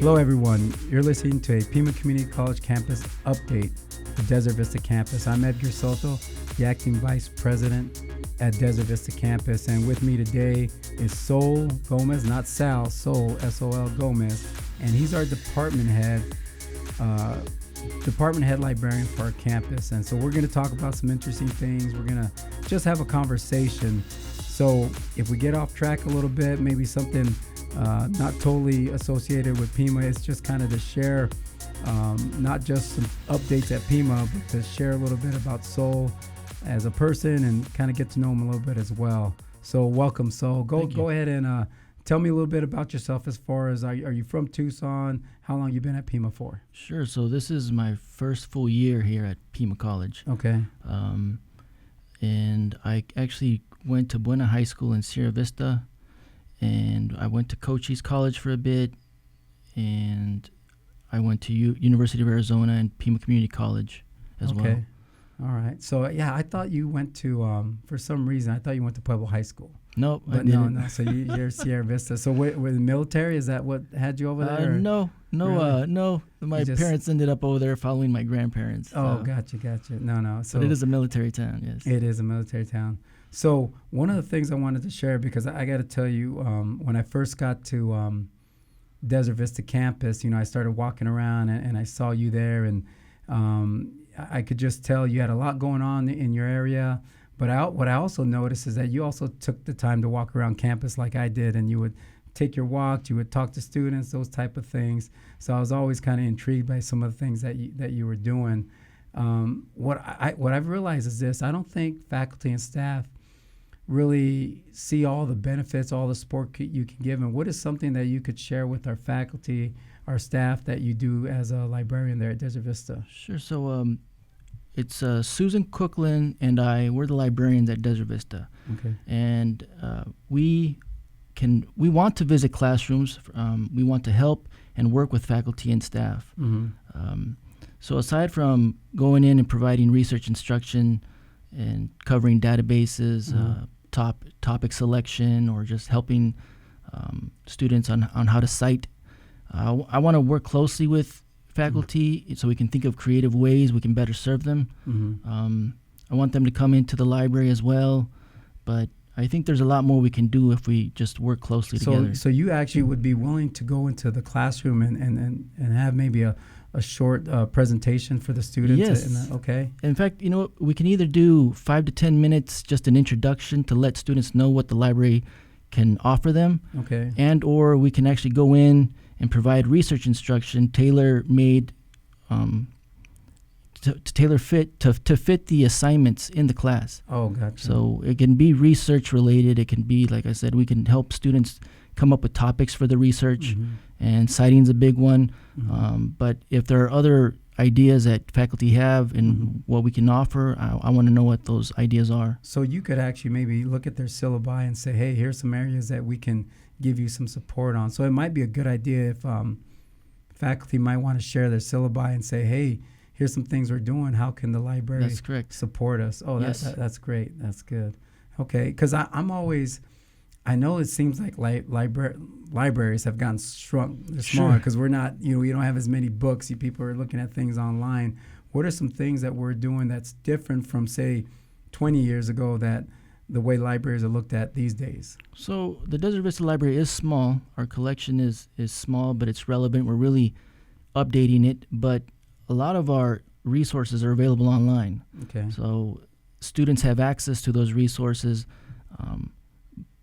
Hello, everyone. You're listening to a Pima Community College campus update for Desert Vista campus. I'm Edgar Soto, the acting vice president at Desert Vista campus, and with me today is Sol Gomez, not Sal, Sol, S-O-L Gomez, and he's our department head librarian for our campus. And so we're going to talk about some interesting things. We're going to just have a conversation. So if we get off track a little bit, maybe something not totally associated with Pima, it's just kind of to share not just some updates at Pima, but to share a little bit about Sol as a person and kind of get to know him a little bit as well. So welcome, Sol. Go ahead and tell me a little bit about yourself. As far as are you from Tucson? How long you been at Pima for? Sure. So this is my first full year here at Pima College. Okay. And I actually went to Buena High School in Sierra Vista, and I went to Cochise College for a bit, and I went to University of Arizona and Pima Community College as well. Okay. All right. So, yeah, I thought you went to, for some reason, I thought you went to Pueblo High School. Nope, but I didn't. No. So you're Sierra Vista. So with the military, is that what had you over there? No. Really? No. My parents ended up over there following my grandparents. Oh, so. Gotcha. No. So but it is a military town, yes. It is a military town. So one of the things I wanted to share, because I got to tell you, when I first got to Desert Vista campus, I started walking around and I saw you there, and I could just tell you had a lot going on in your area. But what I also noticed is that you also took the time to walk around campus like I did, and you would take your walk, you would talk to students, those type of things. So I was always kind of intrigued by some of the things that you were doing. What I've realized is this: I don't think faculty and staff really see all the benefits, all the support you can give. And what is something that you could share with our faculty, our staff, that you do as a librarian there at Desert Vista? Sure. So it's Susan Cookland and we're the librarians at Desert Vista. Okay. And we want to visit classrooms. We want to help and work with faculty and staff. Mm-hmm. So aside from going in and providing research instruction and covering databases, mm-hmm. Topic selection, or just helping students on how to cite, I want to work closely with faculty so we can think of creative ways we can better serve them. Mm-hmm. I want them to come into the library as well, but I think there's a lot more we can do if we just work closely together. So you actually would be willing to go into the classroom and have maybe a short presentation for the students? Yes. Okay. In fact, we can either do 5 to 10 minutes, just an introduction to let students know what the library can offer them. Okay. And or we can actually go in and provide research instruction tailor-made to fit the assignments in the class. Oh, gotcha. So it can be research related. It can be, like I said, we can help students come up with topics for the research, mm-hmm. and citing's a big one. Mm-hmm. But if there are other ideas that faculty have and mm-hmm. what we can offer, I want to know what those ideas are. So you could actually maybe look at their syllabi and say, hey, here's some areas that we can give you some support on. So it might be a good idea if faculty might want to share their syllabi and say, hey, here's some things we're doing. How can the library That's correct. support us? Oh, yes. That's great. That's good. Okay, because I'm always, I know it seems like libraries have gotten shrunk. They're smaller because we're not, we don't have as many books. People are looking at things online. What are some things that we're doing that's different from, say, 20 years ago, that the way libraries are looked at these days? So the Desert Vista Library is small. Our collection is small, but it's relevant. We're really updating it, but a lot of our resources are available online. Okay. So students have access to those resources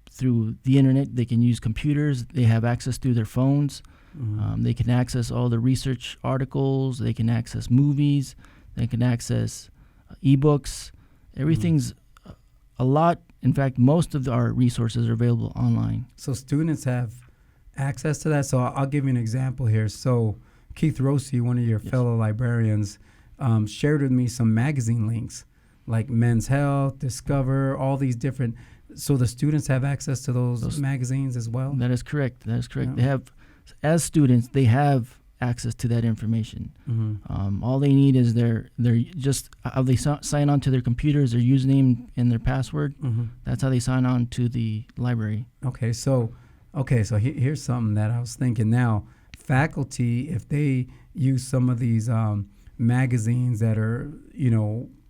through the internet. They can use computers. They have access through their phones. Mm-hmm. They can access all the research articles. They can access movies. They can access ebooks. Everything's a lot. In fact, most of our resources are available online. So students have access to that. So I'll give you an example here. So Keith Rossi, one of your fellow librarians, shared with me some magazine links like Men's Health, Discover, all these different. So the students have access to those magazines as well? That is correct. Yeah. They have, as students, they have access to that information. Mm-hmm. All they need is their just how they sign on to their computers, their username and their password. Mm-hmm. That's how they sign on to the library. Okay, so here's something that I was thinking now. faculty, if they use some of these magazines that are,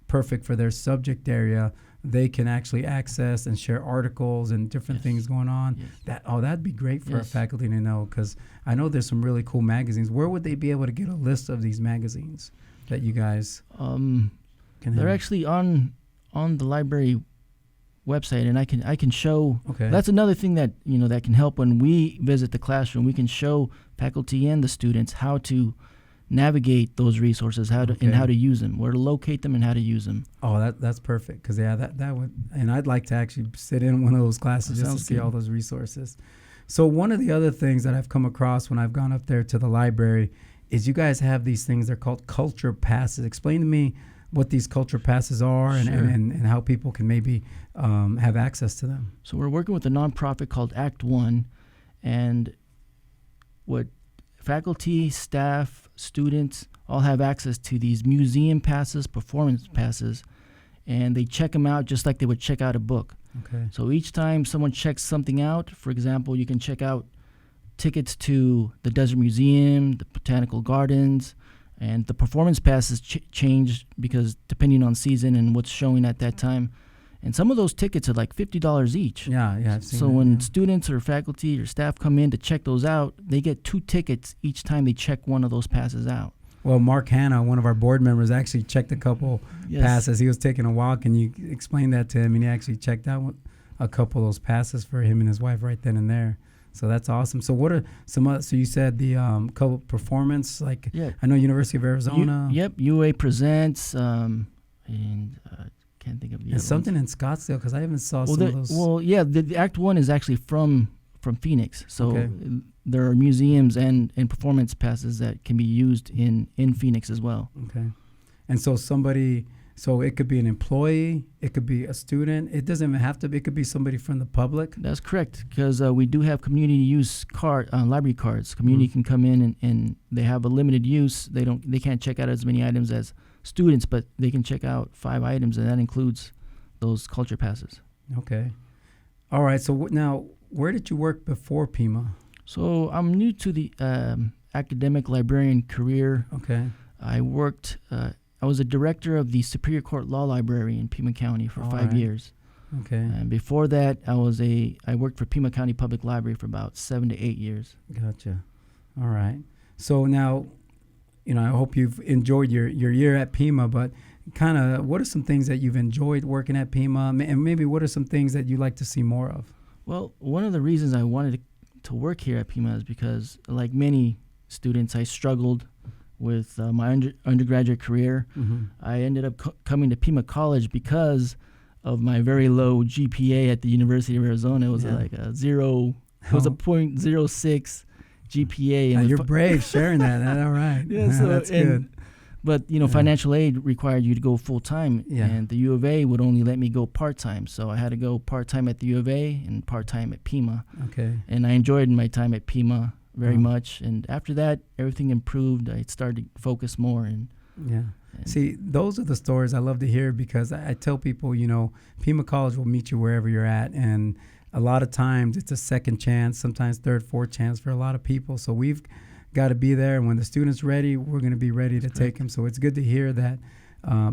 perfect for their subject area, they can actually access and share articles and different things going on. Yes. That'd be great for a faculty to know, because I know there's some really cool magazines. Where would they be able to get a list of these magazines that you guys can They're have? actually on the library website, and I can show. Okay. That's another thing that that can help when we visit the classroom. We can show faculty and the students how to navigate those resources, and how to use them, where to locate them, and how to use them. Oh, that's perfect, because that would, and I'd like to actually sit in one of those classes just to see all those resources. So one of the other things that I've come across when I've gone up there to the library is you guys have these things. They're called culture passes. Explain to me what these culture passes are, and how people can maybe have access to them. So we're working with a nonprofit called Act One, and what faculty, staff, students all have access to these museum passes, performance passes, and they check them out just like they would check out a book. Okay. So each time someone checks something out, for example, you can check out tickets to the Desert Museum, the Botanical Gardens, and the performance passes change because depending on season and what's showing at that time. And some of those tickets are like $50 each. Yeah, I've seen So that, when students or faculty or staff come in to check those out, they get 2 tickets each time they check one of those passes out. Well, Mark Hanna, one of our board members, actually checked a couple passes. He was taking a walk, and you explained that to him, and he actually checked out a couple of those passes for him and his wife right then and there. So that's awesome. So what are some other, so you said the couple performance, like I know University of Arizona. UA Presents, and can't think of the other something ones. in Scottsdale, because I haven't saw some of those. Well, yeah, the Act One is actually from Phoenix. So there are museums and performance passes that can be used in Phoenix as well. Okay. And so so it could be an employee, it could be a student. It doesn't even have to be, it could be somebody from the public. That's correct, because we do have community use library cards. Community can come in and they have a limited use. They can't check out as many items as students, but they can check out 5 items, and that includes those culture passes. Okay. All right. So now, where did you work before Pima? So I'm new to the academic librarian career. Okay. I worked. I was a director of the Superior Court Law Library in Pima County for 5 years. Okay. And before that, I worked for Pima County Public Library for about 7 to 8 years. Gotcha. All right. So now, I hope you've enjoyed your year at Pima, but kind of what are some things that you've enjoyed working at Pima, and maybe what are some things that you'd like to see more of? Well, one of the reasons I wanted to work here at Pima is because, like many students, I struggled with my undergraduate career. Mm-hmm. I ended up coming to Pima College because of my very low GPA at the University of Arizona. It was like a 0.06 GPA. And you're brave sharing that. All right. So that's good. But, financial aid required you to go full-time, and the U of A would only let me go part-time. So I had to go part-time at the U of A and part-time at Pima. Okay. And I enjoyed my time at Pima very much. And after that, everything improved. I started to focus more. See, those are the stories I love to hear, because I tell people, Pima College will meet you wherever you're at. And a lot of times it's a second chance, sometimes third, fourth chance for a lot of people. So we've got to be there, and when the student's ready, we're going to be ready to take them. So it's good to hear that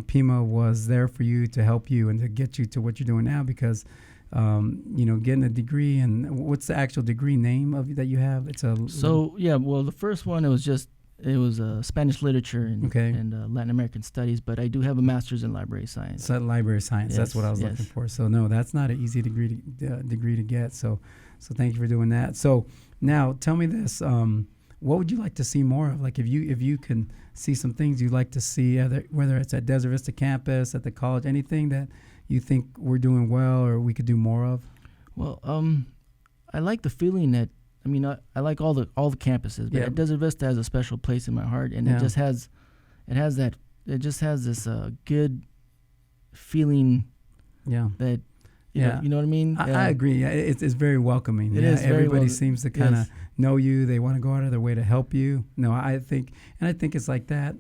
Pima was there for you to help you and to get you to what you're doing now, because getting a degree, and what's the actual degree name that you have? The first one, it was Spanish literature and Latin American studies, but I do have a master's in library science. So library science, that's what I was looking for. So no, that's not an easy degree to get. So thank you for doing that. So now tell me this. What would you like to see more of? Like if you can see some things you'd like to see, whether it's at Desert Vista campus, at the college, anything that you think we're doing well or we could do more of? Well, I like the feeling that, I like all the campuses, but Desert Vista has a special place in my heart, and it just has this good feeling. Yeah. That you know what I mean? I agree. It's very welcoming. It is. Everybody seems to kind of know you. They want to go out of their way to help you. No, I think it's like that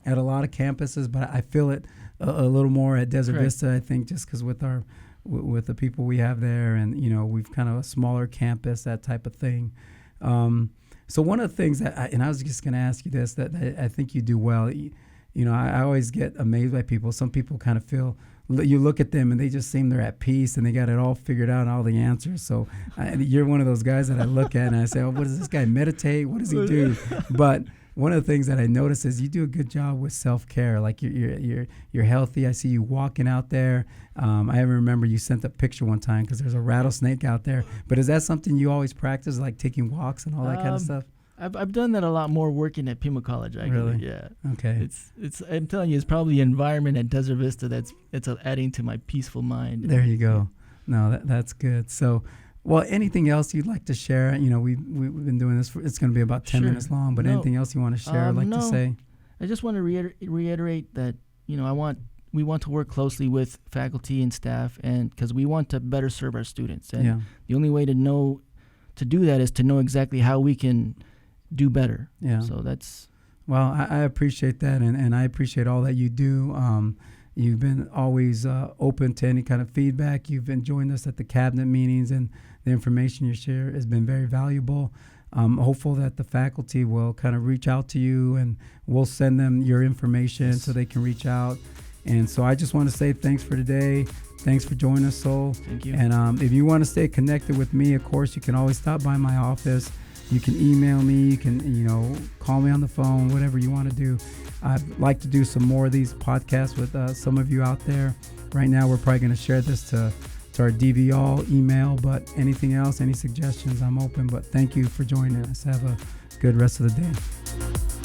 at a lot of campuses, but I feel it a little more at Desert Vista. I think just because with the people we have there, and we've kind of a smaller campus, that type of thing. So one of the things and I was just going to ask you this, that I think you do well. I always get amazed by people. Some people kind of feel, you look at them and they just seem they're at peace and they got it all figured out, all the answers. So you're one of those guys that I look at and I say, oh, what does this guy meditate? What does he do? But one of the things that I notice is you do a good job with self-care. Like you're healthy. I see you walking out there. I remember you sent a picture one time because there's a rattlesnake out there. But is that something you always practice, like taking walks and all that kind of stuff? I've done that a lot more working at Pima College. Actually. Really? Yeah. Okay. It's I'm telling you, it's probably the environment at Desert Vista that's adding to my peaceful mind. There you go. No, that's good. So. Well, anything else you'd like to share? We've been doing this it's going to be about 10 minutes long, but anything else you want to share, to say? I just want to reiterate that, we want to work closely with faculty and staff, and because we want to better serve our students. And the only way to do that is to know exactly how we can do better. Yeah. So that's... Well, I appreciate that, and I appreciate all that you do. You've been always open to any kind of feedback. You've been joining us at the cabinet meetings, and the information you share has been very valuable. I'm hopeful that the faculty will kind of reach out to you, and we'll send them your information so they can reach out. And so I just want to say thanks for today. Thanks for joining us, Sol. Thank you. And if you want to stay connected with me, of course, you can always stop by my office. You can email me. You can, call me on the phone, whatever you want to do. I'd like to do some more of these podcasts with some of you out there. Right now, we're probably going to share this to our DVL email, but anything else, any suggestions, I'm open. But thank you for joining us. Have a good rest of the day.